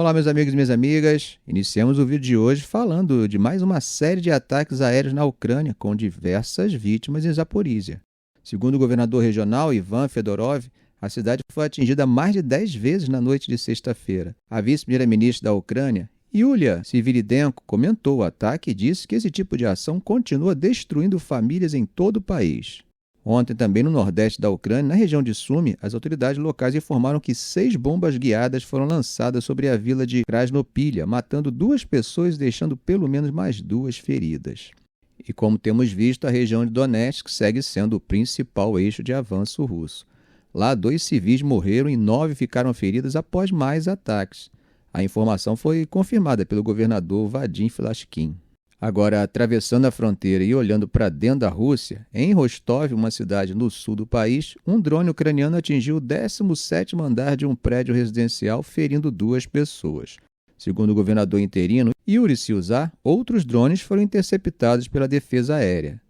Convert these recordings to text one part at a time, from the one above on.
Olá, meus amigos e minhas amigas. Iniciamos o vídeo de hoje falando de mais uma série de ataques aéreos na Ucrânia, com diversas vítimas em Zaporizhia. Segundo o governador regional Ivan Fedorov, a cidade foi atingida mais de 10 vezes na noite de sexta-feira. A vice-primeira-ministra da Ucrânia, Yulia Sviridenko, comentou o ataque e disse que esse tipo de ação continua destruindo famílias em todo o país. Ontem, também no nordeste da Ucrânia, na região de Sumy, as autoridades locais informaram que 6 bombas guiadas foram lançadas sobre a vila de Krasnopilha, matando 2 pessoas e deixando pelo menos mais 2 feridas. E como temos visto, a região de Donetsk segue sendo o principal eixo de avanço russo. Lá, 2 civis morreram e 9 ficaram feridos após mais ataques. A informação foi confirmada pelo governador Vadim Filashkin. Agora, atravessando a fronteira e olhando para dentro da Rússia, em Rostov, uma cidade no sul do país, um drone ucraniano atingiu o 17º andar de um prédio residencial, ferindo 2 pessoas. Segundo o governador interino, Yuri Silzar, outros drones foram interceptados pela defesa aérea.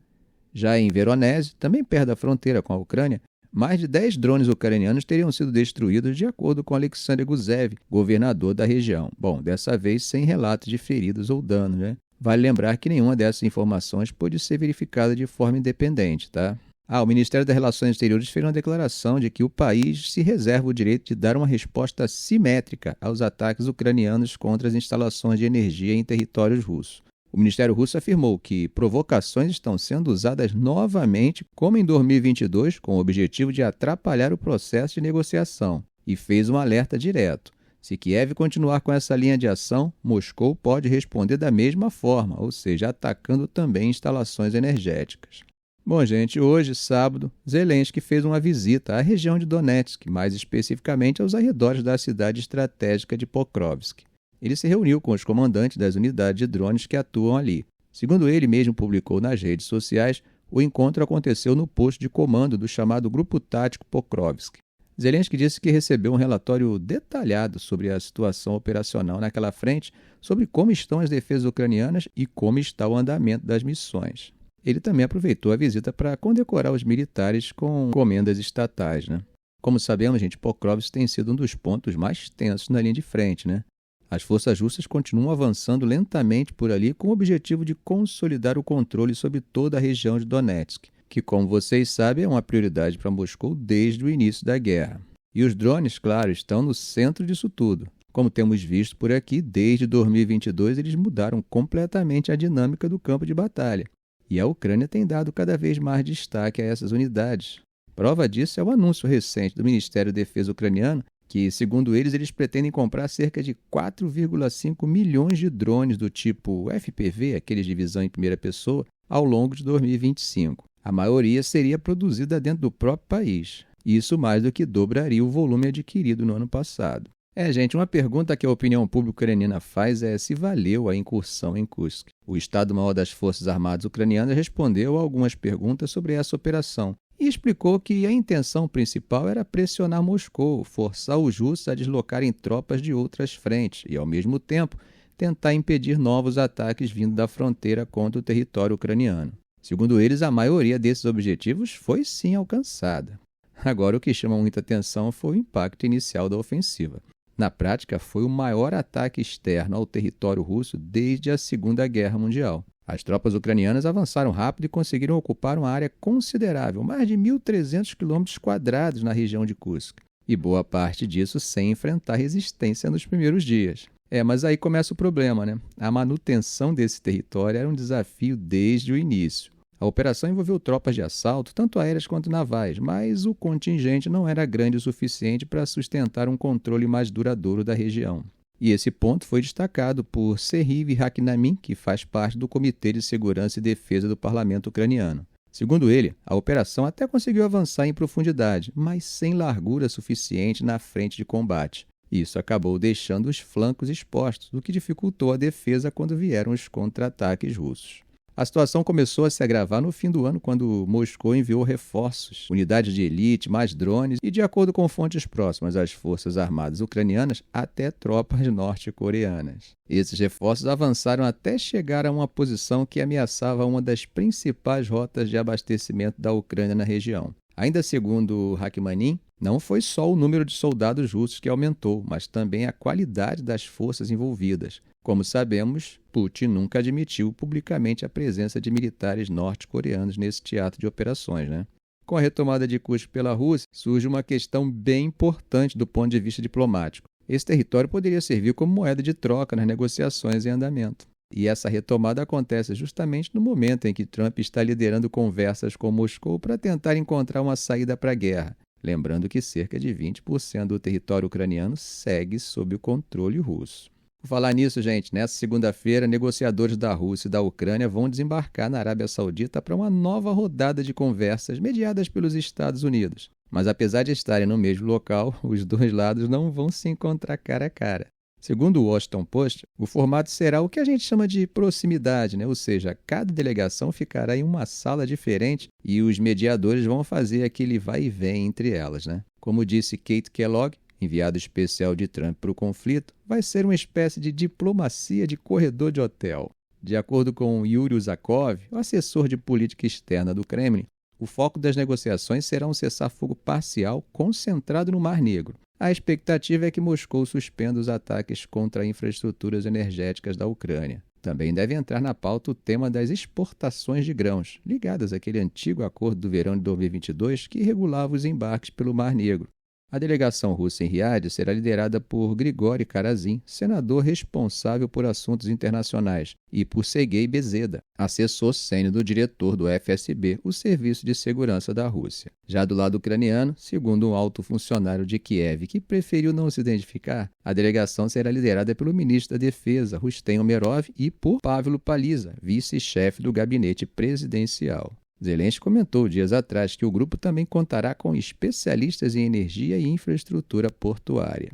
Já em Voronezh, também perto da fronteira com a Ucrânia, mais de 10 drones ucranianos teriam sido destruídos, de acordo com Alexander Gusev, governador da região. Bom, dessa vez sem relatos de feridos ou danos, né? Vale lembrar que nenhuma dessas informações pôde ser verificada de forma independente, tá? O Ministério das Relações Exteriores fez uma declaração de que o país se reserva o direito de dar uma resposta simétrica aos ataques ucranianos contra as instalações de energia em territórios russos. O Ministério Russo afirmou que provocações estão sendo usadas novamente, como em 2022, com o objetivo de atrapalhar o processo de negociação, e fez um alerta direto. Se Kiev continuar com essa linha de ação, Moscou pode responder da mesma forma, ou seja, atacando também instalações energéticas. Bom, gente, hoje, sábado, Zelensky fez uma visita à região de Donetsk, mais especificamente aos arredores da cidade estratégica de Pokrovsk. Ele se reuniu com os comandantes das unidades de drones que atuam ali. Segundo ele mesmo publicou nas redes sociais, o encontro aconteceu no posto de comando do chamado Grupo Tático Pokrovsk. Zelensky disse que recebeu um relatório detalhado sobre a situação operacional naquela frente, sobre como estão as defesas ucranianas e como está o andamento das missões. Ele também aproveitou a visita para condecorar os militares com comendas estatais, né? Como sabemos, gente, Pokrovsk tem sido um dos pontos mais tensos na linha de frente, né? As forças russas continuam avançando lentamente por ali com o objetivo de consolidar o controle sobre toda a região de Donetsk, que, como vocês sabem, é uma prioridade para Moscou desde o início da guerra. E os drones, claro, estão no centro disso tudo. Como temos visto por aqui, desde 2022 eles mudaram completamente a dinâmica do campo de batalha. E a Ucrânia tem dado cada vez mais destaque a essas unidades. Prova disso é o anúncio recente do Ministério da Defesa ucraniano, que, segundo eles pretendem comprar cerca de 4,5 milhões de drones do tipo FPV, aqueles de visão em primeira pessoa, ao longo de 2025. A maioria seria produzida dentro do próprio país. Isso mais do que dobraria o volume adquirido no ano passado. Gente, uma pergunta que a opinião pública ucraniana faz é se valeu a incursão em Kursk. O Estado-Maior das Forças Armadas Ucranianas respondeu a algumas perguntas sobre essa operação e explicou que a intenção principal era pressionar Moscou, forçar os russos a deslocarem tropas de outras frentes e, ao mesmo tempo, tentar impedir novos ataques vindo da fronteira contra o território ucraniano. Segundo eles, a maioria desses objetivos foi sim alcançada. Agora, o que chama muita atenção foi o impacto inicial da ofensiva. Na prática, foi o maior ataque externo ao território russo desde a Segunda Guerra Mundial. As tropas ucranianas avançaram rápido e conseguiram ocupar uma área considerável, mais de 1.300 km² na região de Kursk. E boa parte disso sem enfrentar resistência nos primeiros dias. Mas aí começa o problema, né? A manutenção desse território era um desafio desde o início. A operação envolveu tropas de assalto, tanto aéreas quanto navais, mas o contingente não era grande o suficiente para sustentar um controle mais duradouro da região. E esse ponto foi destacado por Serhiy Hakhnamin, que faz parte do Comitê de Segurança e Defesa do Parlamento ucraniano. Segundo ele, a operação até conseguiu avançar em profundidade, mas sem largura suficiente na frente de combate. Isso acabou deixando os flancos expostos, o que dificultou a defesa quando vieram os contra-ataques russos. A situação começou a se agravar no fim do ano, quando Moscou enviou reforços, unidades de elite, mais drones e, de acordo com fontes próximas às Forças Armadas ucranianas, até tropas norte-coreanas. Esses reforços avançaram até chegar a uma posição que ameaçava uma das principais rotas de abastecimento da Ucrânia na região. Ainda segundo Hakhmanin, Não foi só o número de soldados russos que aumentou, mas também a qualidade das forças envolvidas. Como sabemos, Putin nunca admitiu publicamente a presença de militares norte-coreanos nesse teatro de operações, né? Com a retomada de Kursk pela Rússia, surge uma questão bem importante do ponto de vista diplomático. Esse território poderia servir como moeda de troca nas negociações em andamento. E essa retomada acontece justamente no momento em que Trump está liderando conversas com Moscou para tentar encontrar uma saída para a guerra. Lembrando que cerca de 20% do território ucraniano segue sob o controle russo. Por falar nisso, gente, nessa segunda-feira, negociadores da Rússia e da Ucrânia vão desembarcar na Arábia Saudita para uma nova rodada de conversas mediadas pelos Estados Unidos. Mas apesar de estarem no mesmo local, os dois lados não vão se encontrar cara a cara. Segundo o Washington Post, o formato será o que a gente chama de proximidade, né? Ou seja, cada delegação ficará em uma sala diferente e os mediadores vão fazer aquele vai e vem entre elas, né? Como disse Kate Kellogg, enviado especial de Trump para o conflito, vai ser uma espécie de diplomacia de corredor de hotel. De acordo com Yuri Uzakov, o assessor de política externa do Kremlin, o foco das negociações será um cessar-fogo parcial concentrado no Mar Negro. A expectativa é que Moscou suspenda os ataques contra infraestruturas energéticas da Ucrânia. Também deve entrar na pauta o tema das exportações de grãos, ligadas àquele antigo acordo do verão de 2022 que regulava os embarques pelo Mar Negro. A delegação russa em Riad será liderada por Grigori Karazin, senador responsável por assuntos internacionais, e por Sergei Bezeda, assessor sênior do diretor do FSB, o Serviço de Segurança da Rússia. Já do lado ucraniano, segundo um alto funcionário de Kiev que preferiu não se identificar, a delegação será liderada pelo ministro da Defesa, Rustem Umerov, e por Pavlo Paliza, vice-chefe do gabinete presidencial. Zelensky comentou dias atrás que o grupo também contará com especialistas em energia e infraestrutura portuária.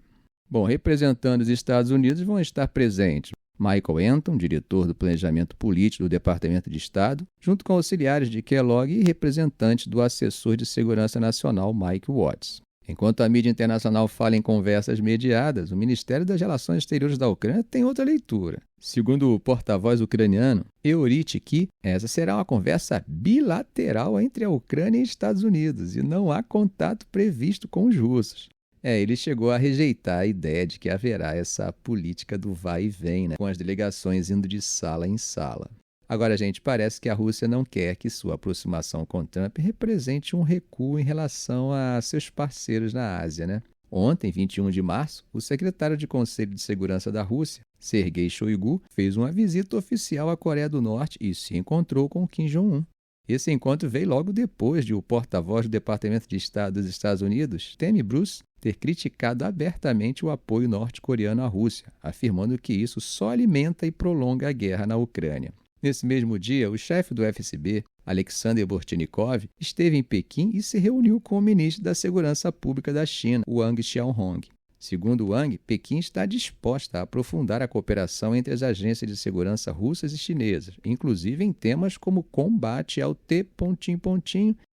Bom, representando os Estados Unidos vão estar presentes Michael Anton, diretor do Planejamento Político do Departamento de Estado, junto com auxiliares de Kellogg e representantes do assessor de Segurança Nacional Mike Watts. Enquanto a mídia internacional fala em conversas mediadas, o Ministério das Relações Exteriores da Ucrânia tem outra leitura. Segundo o porta-voz ucraniano, Euri Tiki, essa será uma conversa bilateral entre a Ucrânia e Estados Unidos e não há contato previsto com os russos. Ele chegou a rejeitar a ideia de que haverá essa política do vai e vem, né, com as delegações indo de sala em sala. Agora, gente, parece que a Rússia não quer que sua aproximação com Trump represente um recuo em relação a seus parceiros na Ásia, né? Ontem, 21 de março, o secretário de Conselho de Segurança da Rússia, Sergei Shoigu, fez uma visita oficial à Coreia do Norte e se encontrou com Kim Jong-un. Esse encontro veio logo depois de o porta-voz do Departamento de Estado dos Estados Unidos, Tammy Bruce, ter criticado abertamente o apoio norte-coreano à Rússia, afirmando que isso só alimenta e prolonga a guerra na Ucrânia. Nesse mesmo dia, o chefe do FSB, Alexander Bortnikov, esteve em Pequim e se reuniu com o ministro da Segurança Pública da China, Wang Xiaohong. Segundo Wang, Pequim está disposta a aprofundar a cooperação entre as agências de segurança russas e chinesas, inclusive em temas como combate ao T...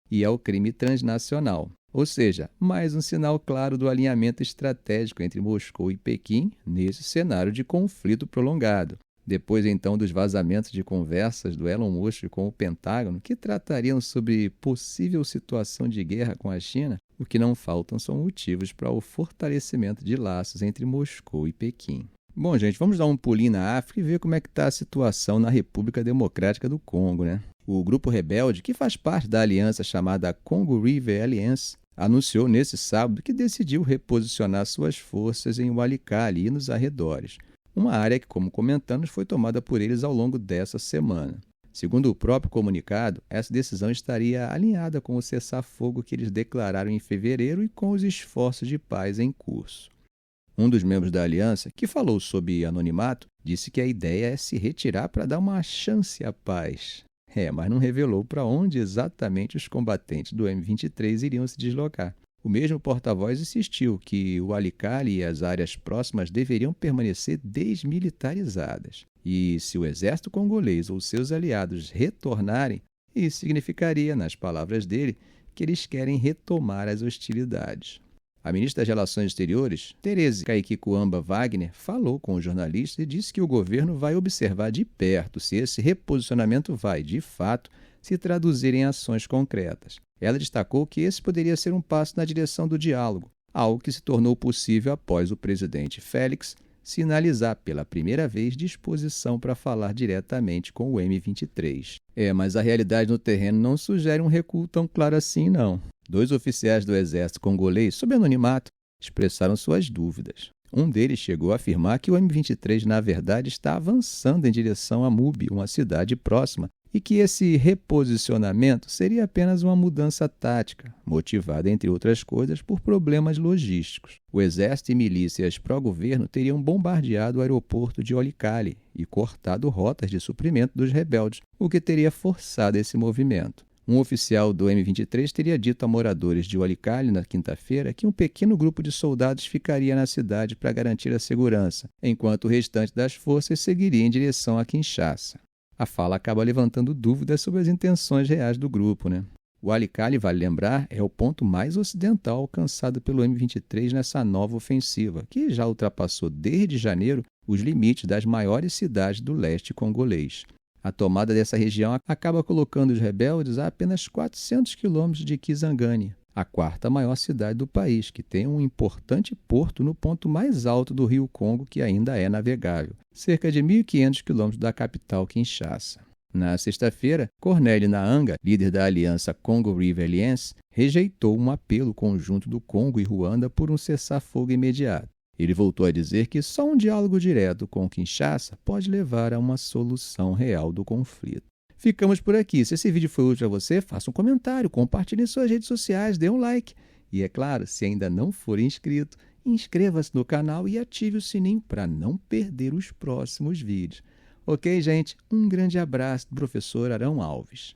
e ao crime transnacional. Ou seja, mais um sinal claro do alinhamento estratégico entre Moscou e Pequim nesse cenário de conflito prolongado. Depois, então, dos vazamentos de conversas do Elon Musk com o Pentágono, que tratariam sobre possível situação de guerra com a China, o que não faltam são motivos para o fortalecimento de laços entre Moscou e Pequim. Bom, gente, vamos dar um pulinho na África e ver como é que está a situação na República Democrática do Congo, né? O grupo rebelde, que faz parte da aliança chamada Congo River Alliance, anunciou nesse sábado que decidiu reposicionar suas forças em Walikale e nos arredores. Uma área que, como comentamos, foi tomada por eles ao longo dessa semana. Segundo o próprio comunicado, essa decisão estaria alinhada com o cessar-fogo que eles declararam em fevereiro e com os esforços de paz em curso. Um dos membros da aliança, que falou sob anonimato, disse que a ideia é se retirar para dar uma chance à paz. Mas não revelou para onde exatamente os combatentes do M23 iriam se deslocar. O mesmo porta-voz insistiu que o Walikale e as áreas próximas deveriam permanecer desmilitarizadas. E se o exército congolês ou seus aliados retornarem, isso significaria, nas palavras dele, que eles querem retomar as hostilidades. A ministra das Relações Exteriores, Tereze Kaikikuamba Wagner, falou com o jornalista e disse que o governo vai observar de perto se esse reposicionamento vai, de fato, se traduzir em ações concretas. Ela destacou que esse poderia ser um passo na direção do diálogo, algo que se tornou possível após o presidente Félix sinalizar pela primeira vez disposição para falar diretamente com o M23. Mas a realidade no terreno não sugere um recuo tão claro assim, não. 2 oficiais do exército congolês, sob anonimato, expressaram suas dúvidas. Um deles chegou a afirmar que o M23, na verdade, está avançando em direção a Mubi, uma cidade próxima, e que esse reposicionamento seria apenas uma mudança tática, motivada, entre outras coisas, por problemas logísticos. O exército e milícias pró-governo teriam bombardeado o aeroporto de Walikale e cortado rotas de suprimento dos rebeldes, o que teria forçado esse movimento. Um oficial do M23 teria dito a moradores de Walikale na quinta-feira que um pequeno grupo de soldados ficaria na cidade para garantir a segurança, enquanto o restante das forças seguiria em direção a Kinshasa. A fala acaba levantando dúvidas sobre as intenções reais do grupo, O Walikale, vale lembrar, é o ponto mais ocidental alcançado pelo M23 nessa nova ofensiva, que já ultrapassou desde janeiro os limites das maiores cidades do leste congolês. A tomada dessa região acaba colocando os rebeldes a apenas 400 quilômetros de Kisangani, a 4ª maior cidade do país, que tem um importante porto no ponto mais alto do rio Congo, que ainda é navegável, cerca de 1.500 quilômetros da capital Kinshasa. Na sexta-feira, Corneille Naanga, líder da aliança Congo River Alliance, rejeitou um apelo conjunto do Congo e Ruanda por um cessar-fogo imediato. Ele voltou a dizer que só um diálogo direto com Kinshasa pode levar a uma solução real do conflito. Ficamos por aqui. Se esse vídeo foi útil para você, faça um comentário, compartilhe em suas redes sociais, dê um like. E é claro, se ainda não for inscrito, inscreva-se no canal e ative o sininho para não perder os próximos vídeos. Ok, gente? Um grande abraço do professor Arão Alves.